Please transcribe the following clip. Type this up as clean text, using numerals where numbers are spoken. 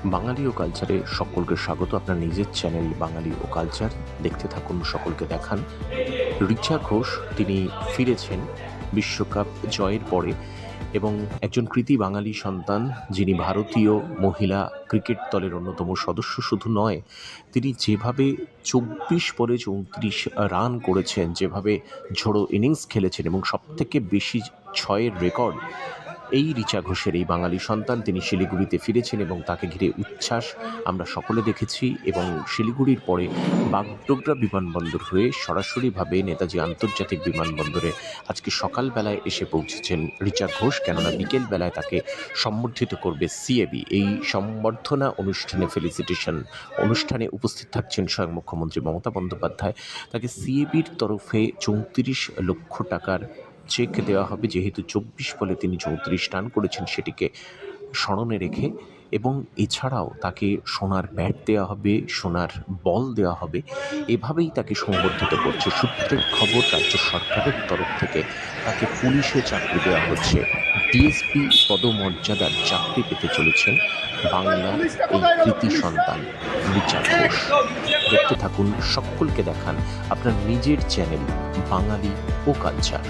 বাঙালি ও কালচারে সকলকে স্বাগত। আপনার নিজের চ্যানেল বাঙালি ও কালচার দেখতে থাকুন, সকলকে দেখান। রিচা ঘোষ তিনি ফিরেছেন বিশ্বকাপ জয়ের পরে এবং একজন কৃতী বাঙালি সন্তান, যিনি ভারতীয় মহিলা ক্রিকেট দলের অন্যতম সদস্য শুধু নয়, তিনি যেভাবে ২৪ বলে ৩৪ রান করেছেন, যেভাবে ঝোড়ো ইনিংস খেলেছেন এবং সবথেকে বেশি ছয়ের রেকর্ড এই রিচা ঘোষের, এই বাঙালি সন্তান। তিনি শিলিগুড়িতে ফিরেছেন এবং তাকে ঘিরে উচ্ছ্বাস আমরা সকলে দেখেছি। এবং শিলিগুড়ির পরে বাগডোগরা বিমানবন্দর হয়ে সরাসরিভাবে নেতাজি আন্তর্জাতিক বিমানবন্দরে আজকে সকালবেলায় এসে পৌঁছেছেন রিচা ঘোষ, কেননা বিকেলবেলায় তাকে সম্বর্ধিত করবে সিএবি। এই সম্বর্ধনা অনুষ্ঠানে, ফেলিসিটেশন অনুষ্ঠানে উপস্থিত থাকছেন স্বয়ং মুখ্যমন্ত্রী মমতা বন্দ্যোপাধ্যায়। তাকে সিএবির তরফে ৩৪ লক্ষ টাকার চেক দেওয়া হবে, যেহেতু ২৪ বলে তিনি ৩৪ রান করেছেন, সেটিকে স্মরণে রেখে। এবং এছাড়াও তাকে সোনার ব্যাট দেওয়া হবে, সোনার বল দেওয়া হবে। এভাবেই তাকে সংবর্ধিত করছে। সূত্রের খবর, রাজ্য সরকারের তরফ থেকে তাকে পুলিশে চাকরি দেওয়া হচ্ছে। ডিএসপি পদমর্যাদার চাকরি পেতে চলেছেন বাংলার এই কৃতী সন্তান রিচা ঘোষ। দেখতে থাকুন, সকলকে দেখান আপনার নিজের চ্যানেল বাঙালি ও কালচার।